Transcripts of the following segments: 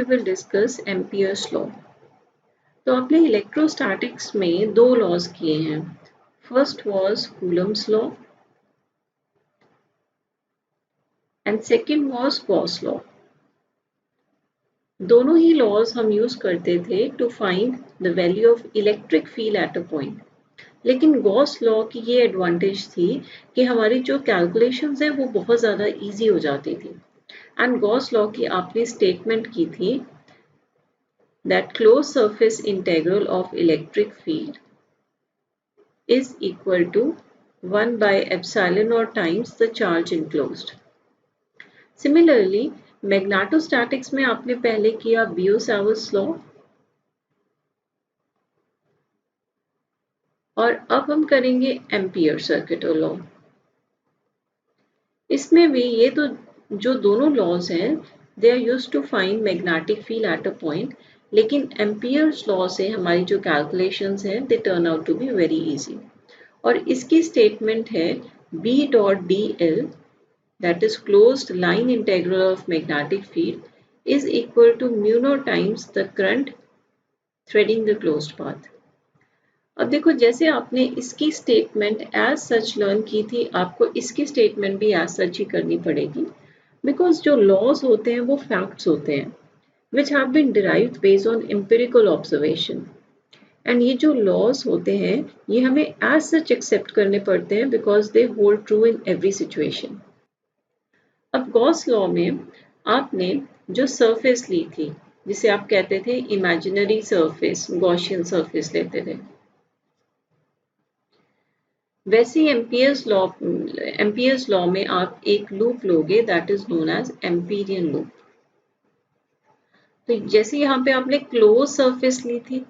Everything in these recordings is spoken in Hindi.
will discuss Ampere's law. तो आपने इलेक्ट्रोस्टैटिक्स में दो लॉज किए हैं. First was Coulomb's law and second was Gauss law. दोनों ही लॉज हम यूज करते थे to find the value of electric field at a point. लेकिन गॉस लॉ की ये एडवांटेज थी कि हमारी जो कैलकुलेशंस है वो बहुत ज़्यादा इजी हो जाती थी. एंड गॉस लॉ की आपने स्टेटमेंट की थी that closed surface integral of electric field is equal to 1 by epsilon naught times the charge enclosed. Similarly, magnetostatics में आपने पहले किया Biot-Savart's law और अब हम करेंगे एम्पियर सर्किट लॉ. इसमें भी ये तो जो दोनों लॉज हैं they are used to find magnetic field at a point, लेकिन एम्पियर्स लॉ से हमारी जो कैलकुलेशंस हैं they turn out to be very easy. और इसकी स्टेटमेंट है B dot dl that is closed line integral of magnetic field is equal to mu naught times the current threading the closed path. अब देखो जैसे आपने इसकी स्टेटमेंट एज सच लर्न की थी, आपको इसकी स्टेटमेंट भी एज सच ही करनी पड़ेगी, बिकॉज जो लॉज होते हैं वो फैक्ट्स होते हैं which have been derived based on empirical observation. And ये जो लॉज होते हैं ये हमें एज सच एक्सेप्ट करने पड़ते हैं because they hold true in every situation. अब गॉस लॉ में आपने जो सरफेस ली थी जिसे आप कहते थे इमेजिनरी सरफेस, गॉसियन सरफेस लेते थे, वैसे एम्पियर्स लॉ में आप एक लूप लोगे that is known as Amperian loop. तो जैसे यहाँ पे आपने क्लोज सरफेस ली थी,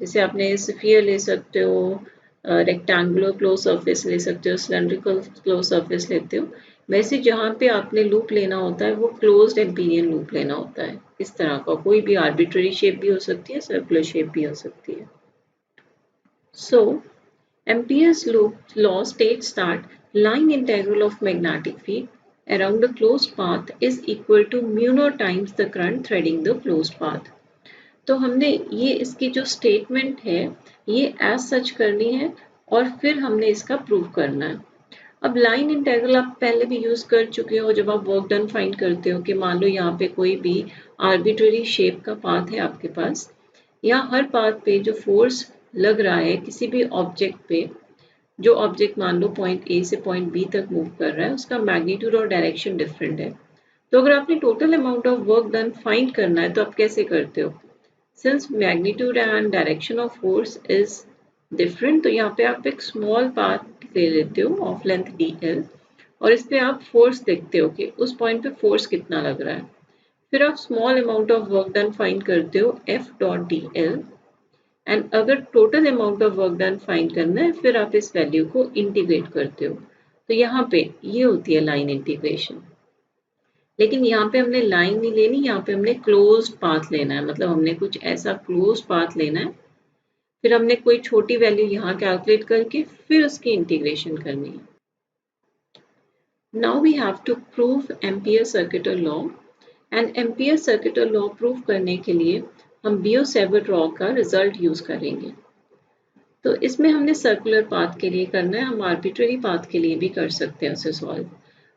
जैसे आपने स्फीयर ले सकते हो, रेक्टेंगुलर क्लोज सरफेस ले सकते हो, सिलेंड्रिकल क्लोज सरफेस लेते हो, वैसे जहाँ पे आपने लूप लेना होता है वो क्लोज्ड एम्पीरियन लूप लेना होता है. इस तरह का कोई भी आर्बिट्ररी शेप भी हो सकती है, सर्कुलर शेप भी हो सकती है. So Ampere's law states that line integral of magnetic field around a closed path is equal to mu naught times the current threading the closed path. तो हमने ये इसकी जो स्टेटमेंट है ये एज सच करनी है और फिर हमने इसका प्रूव करना है. अब लाइन इंटेग्रल आप पहले भी यूज कर चुके हो जब आप वर्क डन फाइंड करते हो कि मान लो यहाँ पे कोई भी आर्बिट्ररी शेप का पाथ है आपके पास, या हर पाथ पे जो फोर्स लग रहा है किसी भी ऑब्जेक्ट पे, जो ऑब्जेक्ट मान लो पॉइंट ए से पॉइंट बी तक मूव कर रहा है, उसका मैग्नीट्यूड और डायरेक्शन डिफरेंट है. तो अगर आपने total amount of work done find करना है तो आप कैसे करते हो? Since magnitude and direction of force is different, तो यहाँ पे आप एक स्मॉल पाथ ले लेते हो ऑफ लेंथ dl और इस पे आप फोर्स देखते हो कि उस पॉइंट पे फोर्स कितना लग रहा है. फिर आप small amount of work done find करते हो F डॉट dl एंड अगर total amount of work done find करना है फिर आप इस वैल्यू को इंटीग्रेट करते हो. तो यहाँ पे ये होती है लाइन इंटीग्रेशन. लेकिन यहाँ पे हमने लाइन नहीं लेनी, यहाँ पे हमने क्लोज्ड पाथ लेना है, मतलब हमने कुछ ऐसा क्लोज्ड पाथ लेना है, फिर हमने कोई छोटी वैल्यू यहाँ कैलकुलेट करके फिर उसकी इंटीग्रेशन करनी है. Now we have to prove Ampere circuit law. And Ampere circuit law prove करने के लिए हम बियो-सेवर्ट लॉ का रिजल्ट यूज करेंगे. तो इसमें हमने सर्कुलर पाथ के लिए करना है, हम आर्बिट्ररी पाथ के लिए भी कर सकते हैं उसे सॉल्व.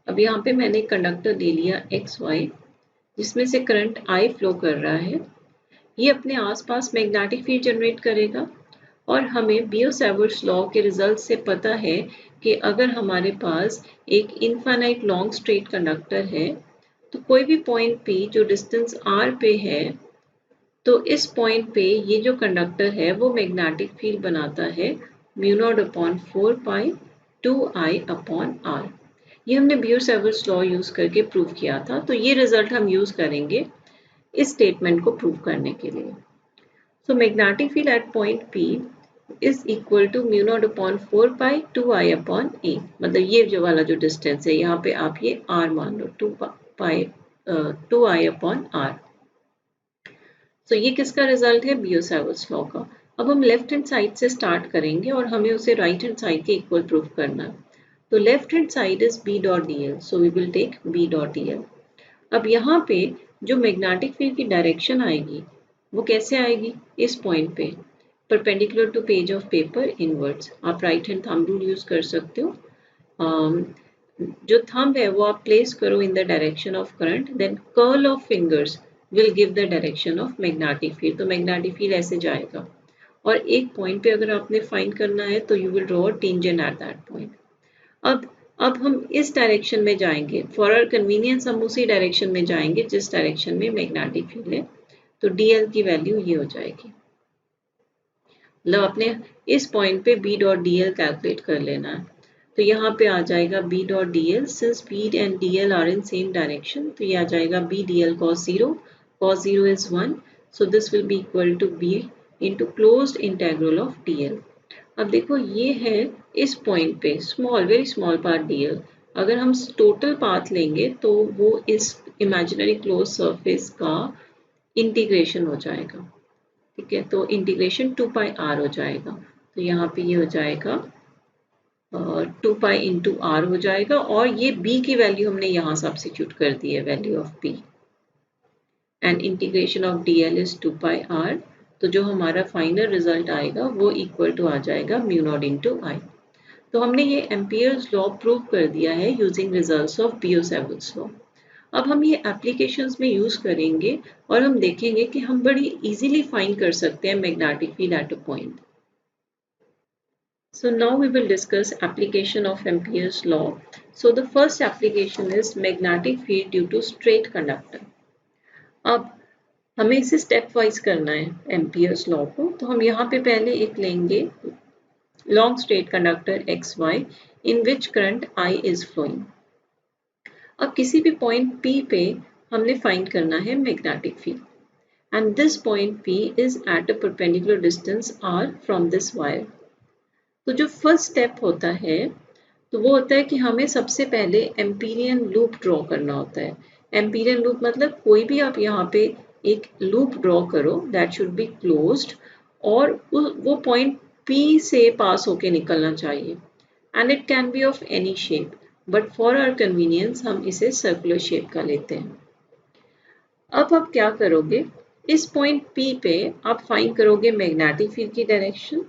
अब यहाँ पे मैंने कंडक्टर ले लिया XY जिसमें से करंट I फ्लो कर रहा है. ये अपने आसपास मैग्नेटिक फील्ड जनरेट करेगा और हमें बियो-सेवर्ट्स लॉ के रिजल्ट से पता है कि अगर हमारे पास एक इनफाइनाइट लॉन्ग स्ट्रेट कंडक्टर है तो कोई भी पॉइंट P जो डिस्टेंस R पे है, तो इस पॉइंट पे ये जो कंडक्टर है वो मैग्नेटिक फील्ड बनाता है mu naught upon 4 pi 2I upon R. ये हमने बियो-सेवर्ट्स लॉ यूज करके प्रूव किया था, तो ये रिजल्ट हम यूज करेंगे इस स्टेटमेंट को प्रूव करने के लिए. So magnetic field at point P is equal to mu naught upon 4 pi 2I upon A. मतलब ये जो वाला जो डिस्टेंस है यहाँ पे आप ये R मान लो 2I अपॉन R. तो ये किसका रिजल्ट है? बियो-सेवर्ट्स लॉ का. अब हम लेफ्ट हैंड साइड से स्टार्ट करेंगे और हमें उसे राइट हैंड साइड के इक्वल प्रूव करना है. तो left hand side is B dot dl, so we will take B dot dl. अब यहाँ पे जो मैग्नेटिक फील्ड की डायरेक्शन आएगी वो कैसे आएगी, इस पॉइंट पे perpendicular to page of paper inwards. आप right hand thumb rule use कर सकते हो। जो थंब है वो आप प्लेस करो in the direction of current, then curl of fingers will give the direction of magnetic field. तो मैग्नेटिक फील्ड ऐसे जाएगा और एक पॉइंट पे अगर आपने फाइंड करना है तो you will draw tangent at that point. अब हम इस डायरेक्शन में जाएंगे, फॉर आवर कन्वीनियंस हम उसी डायरेक्शन में जाएंगे जिस डायरेक्शन में मैग्नेटिक फील्ड है। तो dl की वैल्यू ये हो जाएगी, मतलब अपने इस पॉइंट पे b डॉट dl कैलकुलेट कर लेना है। तो यहाँ पे आ जाएगा b dot dl, since b and dl are in same direction, तो ये आ जाएगा b dl cos 0 is 1, so this will be equal to b into closed integral of dl। अब देखो ये है इस पॉइंट पे small, very small part dl, अगर हम टोटल पाथ लेंगे तो वो इस इमेजिनरी क्लोज सरफेस का इंटीग्रेशन हो जाएगा। ठीक है, तो इंटीग्रेशन 2 पाई r हो जाएगा। तो यहाँ पे ये हो जाएगा 2 पाई इंटू आर हो जाएगा, और ये b की वैल्यू हमने यहाँ सब्स्टिट्यूट कर दी है, value of b, and integration of dl is 2 pi r। तो जो हमारा फाइनल रिजल्ट आएगा वो इक्वल टू आ जाएगा म्यू नॉट इंटू आई। तो हमने ये एम्पियर्स लॉ प्रूव कर दिया है यूजिंग रिजल्ट्स ऑफ बियो-सेवर्ट्स लॉ। अब हम ये एप्लीकेशंस में यूज करेंगे और हम देखेंगे कि हम बड़ी इजीली फाइंड कर सकते हैं magnetic field at a point. So now we will discuss application of Ampere's law. So the first application is magnetic field due to straight conductor. अब हमें इसे स्टेप वाइज करना है एम्पियर्स लॉ को, तो हम यहाँ पे पहले एक लेंगे long straight conductor XY in which current I is flowing. अब किसी भी पॉइंट P पे हमने फाइंड करना है magnetic field and this point P is at a perpendicular distance R from this wire. तो जो फर्स्ट स्टेप होता है तो वो होता है कि हमें सबसे पहले एम्पीरियन लूप ड्रॉ करना होता है। एम्पीरियन लूप मतलब कोई भी आप यहाँ पे एक लूप ड्रॉ करो दैट शुड बी क्लोज्ड, और वो पॉइंट P से पास होके निकलना चाहिए, and it can be of any shape, but for our convenience हम इसे सर्कुलर शेप का लेते हैं। अब आप क्या करोगे, इस पॉइंट P पे आप फाइंड करोगे मैग्नेटिक फील्ड की डायरेक्शन,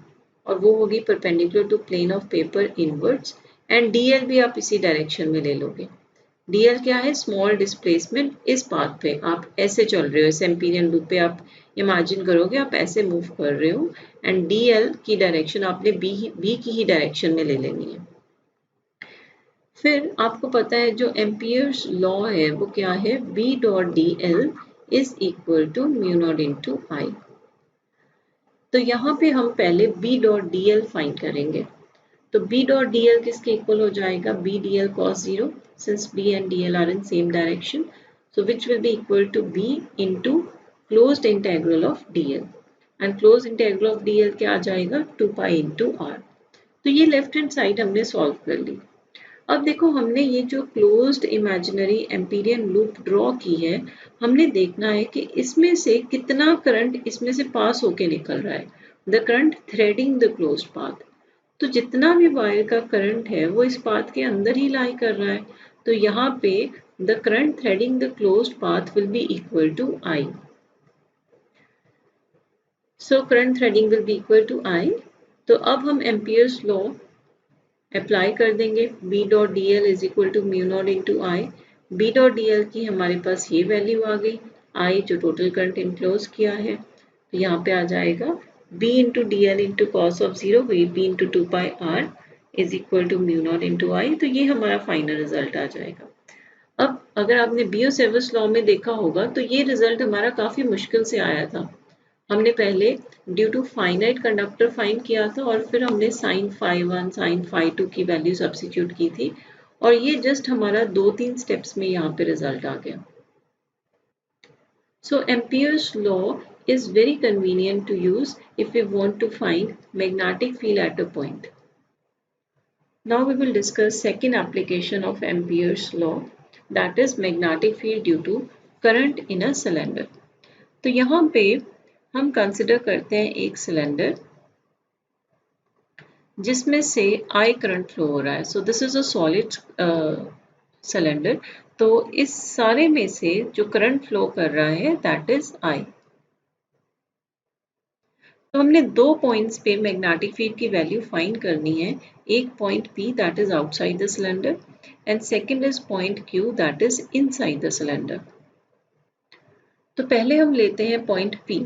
और वो होगी perpendicular to plane of paper inwards, and dl भी आप इसी डायरेक्शन में ले लोगे। dl क्या है, स्मॉल डिस्प्लेसमेंट इस पाथ पे आप ऐसे चल रहे हो, इस एम्पीरियन लूप पे आप इमेजिन करोगे आप ऐसे मूव कर रहे हो, एंड dl की डायरेक्शन आपने b की ही डायरेक्शन में ले लेनी है। फिर आपको पता है जो एम्पियर्स लॉ है वो क्या है, b dot dl is equal to mu naught into I. तो यहाँ पे हम पहले b डॉट dl फाइंड करेंगे। तो b डॉट dl किसके इक्वल हो जाएगा, b dl cos 0, since b and dl are in same direction, so which will be equal to b into closed integral of dl, and closed integral of dl क्या आ जाएगा, 2 pi into r। तो ये लेफ्ट हैंड साइड हमने सॉल्व कर ली। अब देखो हमने ये जो closed imaginary Amperian loop draw की है, हमने देखना है कि इसमें से कितना करंट इसमें से पास होके निकल रहा है, the current threading the closed path. तो जितना भी वायर का करंट है वो इस पाथ के अंदर ही लाई कर रहा है, तो यहाँ पे the current threading the closed path will be equal to I. So current threading will be equal to I. तो अब हम एम्पियर्स लॉ अप्लाई कर देंगे, b dot D L is equal to mu naught into I. B dot D L की हमारे पास ये वैल्यू आ गई, आई जो टोटल करंट इनक्लोज किया है, तो यहाँ पे आ जाएगा b into D L into cos of 0 b into 2 pi R is equal to mu naught into I. तो ये हमारा फाइनल रिजल्ट आ जाएगा। अब अगर आपने बियो-सेवर्ट्स लॉ में देखा होगा तो ये रिजल्ट हमारा काफी मुश्किल से आया था। हमने पहले due to finite conductor find किया था और फिर हमने sin phi1 sin phi2 की वैल्यू सब्स्टिट्यूट की थी, और ये जस्ट हमारा 2-3 स्टेप्स में यहाँ पे रिजल्ट आ गया। So Ampere's law is very convenient to use if we want to find magnetic field at a point. Now we will discuss second application of Ampere's law, that is magnetic field due to current in a cylinder. तो यहाँ पे हम कंसिडर करते हैं एक सिलेंडर जिसमें से I करंट फ्लो हो रहा है। So this is a solid cylinder. तो इस सारे में से जो करंट फ्लो कर रहा है दैट इज I। तो हमने दो पॉइंट्स पे मैग्नेटिक फील्ड की वैल्यू फाइंड करनी है। एक point P that is outside the cylinder and second is point Q that is inside the cylinder. तो पहले हम लेते हैं point P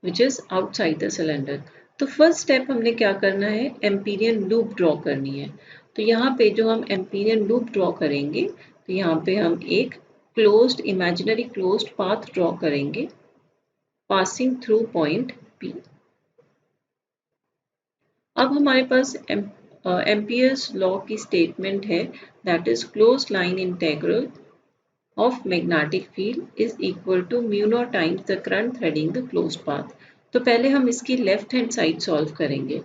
which is outside the cylinder। तो फर्स्ट स्टेप हमने क्या करना है, एम्पीरियन लूप ड्रॉ करनी है। तो यहाँ पे जो हम एम्पीरियन लूप ड्रॉ करेंगे, तो यहाँ पे हम एक closed imaginary closed path draw करेंगे पासिंग थ्रू पॉइंट P। अब हमारे पास एम्पियर्स लॉ की स्टेटमेंट है that is closed line integral of magnetic field is equal to mu naught times the current threading the closed path। तो पहले हम इसकी लेफ्ट हैंड साइड सॉल्व करेंगे।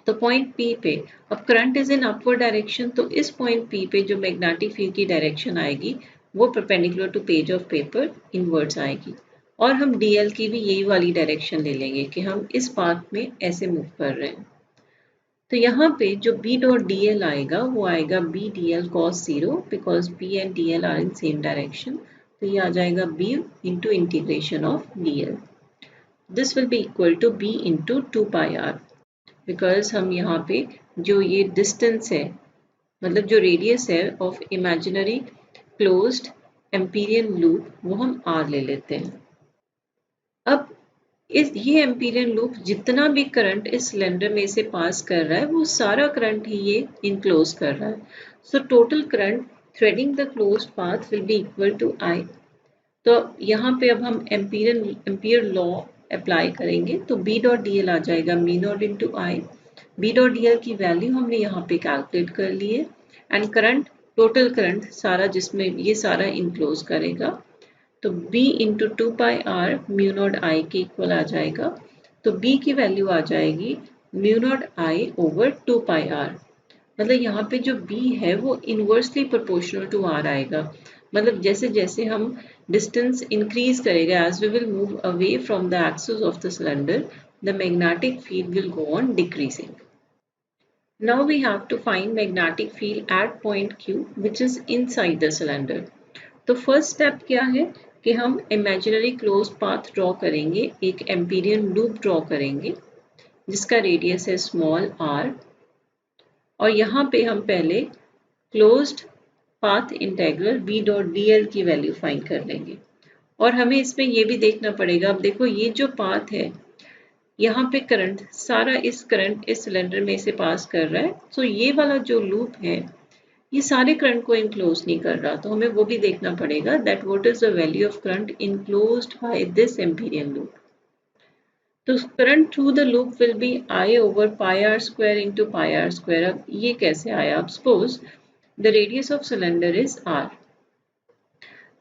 तो पॉइंट P पे अब current is in upward direction, तो इस पॉइंट P पे जो मैग्नेटिक फील्ड की डायरेक्शन आएगी वो perpendicular to page of paper inwards आएगी। और हम DL की भी यही वाली डायरेक्शन ले लेंगे कि हम इस पाथ में ऐसे मूव कर रहे हैं। तो यहाँ पे जो B डॉट DL आएगा वो आएगा B DL cos 0 because B and DL are in same direction. तो ये आ जाएगा B into integration of DL। This will be equal to B into 2 pi R because हम यहाँ पे जो ये डिस्टेंस है मतलब जो रेडियस है of imaginary closed Amperian loop वो हम R ले लेते हैं। अब ये एम्पीरियन लूप जितना भी करंट इस सिलेंडर में से पास कर रहा है वो सारा करंट ही ये इनक्लोज कर रहा है। So total current threading the closed path will be equal to I। तो यहाँ पे अब हम एम्पियर लॉ अप्लाई करेंगे तो B डॉट डी एल आ जाएगा me not into I। B dot D L की वैल्यू हमने यहाँ पे कैलकुलेट कर ली है एंड करंट टोटल करंट सारा जिसमें ये सारा इनक्लोज करेगा। तो B into 2 pi R mu naught I के इक्वल आ जाएगा। तो B की वैल्यू आ जाएगी mu naught I over 2 pi R। मतलब यहाँ पे जो B है वो इनवर्सली प्रोपोर्शनल टू R आएगा। मतलब जैसे जैसे हम डिस्टेंस इंक्रीज करेगा as we will move away from the axis of the cylinder the magnetic field will go on decreasing. Now we have to find magnetic field at point Q which is inside the cylinder। तो फर्स्ट स्टेप क्या है कि हम इमेजिनरी क्लोज पाथ ड्रॉ करेंगे, एक एम्पीरियन लूप ड्रॉ करेंगे जिसका रेडियस है स्मॉल r और यहाँ पे हम पहले closed path integral B dot DL की वैल्यू फाइंड कर लेंगे। और हमें इसमें ये भी देखना पड़ेगा, अब देखो ये जो पाथ है यहाँ पे करंट सारा इस सिलेंडर में से पास कर रहा है। सो ये वाला जो लूप है ये सारे करंट को इनक्लोज नहीं कर रहा, तो हमें वो भी देखना पड़ेगा that what is the value of current enclosed by this Amperian loop. तो current through the loop will be I over pi R square into pi R square. अब ये कैसे आया, अब suppose the radius of cylinder is R।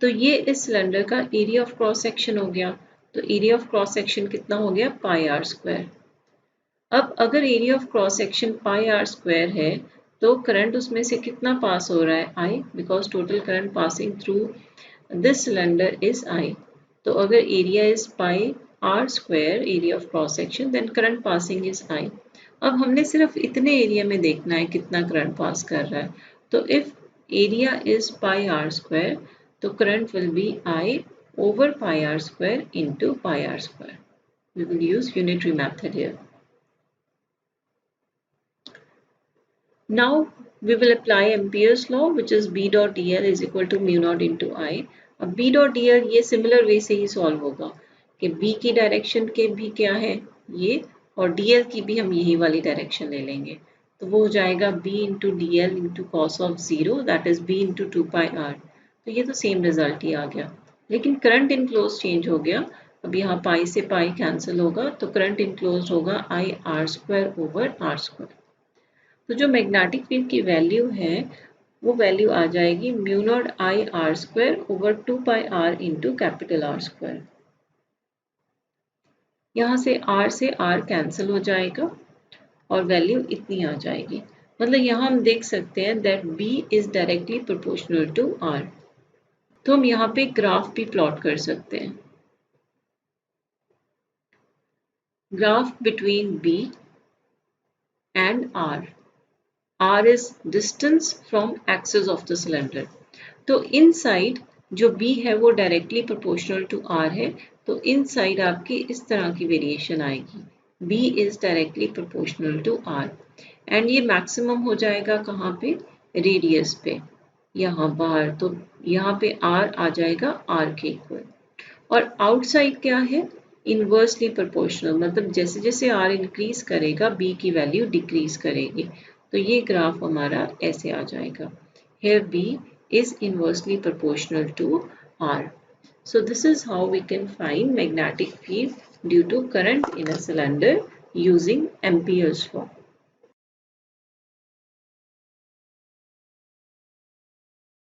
तो ये इस सिलेंडर का एरिया ऑफ क्रॉस सेक्शन हो गया। तो एरिया ऑफ क्रॉस सेक्शन कितना हो गया, पाई आर स्क्वायर। अब अगर area of cross section pi R square है तो करंट उसमें से कितना पास हो रहा है, I, because total current passing through this cylinder is I। तो अगर area is pi R square area of cross section then current passing is I। अब हमने सिर्फ इतने एरिया में देखना है कितना करंट पास कर रहा है। तो if area is pi R square तो current will be I over pi r square into pi r square। We will use unitary method here। Now we will apply Ampere's law which is B dot dl is equal to mu naught into I। अब B dot dl ये similar way से ही solve होगा कि B की डायरेक्शन के भी क्या है ये और dl की भी हम यही वाली डायरेक्शन ले लेंगे। तो वो हो जाएगा B into dl into cos of 0 that is B into 2 pi r। तो ये तो सेम रिजल्ट ही आ गया, लेकिन करंट इनक्लोज चेंज हो गया। अब यहाँ पाई से पाई कैंसिल होगा तो करंट इनक्लोज होगा I r square over r square. तो जो मैग्नेटिक फील्ड की वैल्यू है वो वैल्यू आ जाएगी mu naught I r square over 2 pi r into capital R square. यहाँ से R कैंसिल हो जाएगा और वैल्यू इतनी आ जाएगी। मतलब यहाँ हम देख सकते हैं that B is directly proportional to R। तो हम यहाँ पे ग्राफ भी प्लॉट कर सकते हैं, graph between B and R। R is distance from axis of the cylinder। तो इनसाइड जो B है वो डायरेक्टली प्रोपोर्शनल टू R है, तो इनसाइड आपकी इस तरह की वेरिएशन आएगी, B is directly proportional to R and ये मैक्सिमम हो जाएगा कहाँ पे, रेडियस पे, यहाँ बाहर, तो यहाँ पे R आ जाएगा R के इक्वल। और आउटसाइड क्या है, इनवर्सली प्रोपोर्शनल, मतलब जैसे जैसे R इंक्रीज करेगा B की वैल्यू डिक्रीज करेगी, तो ये ग्राफ हमारा ऐसे आ जाएगा, here B is inversely proportional to R. So this is how we can find magnetic field due to current in a cylinder using Ampere's law.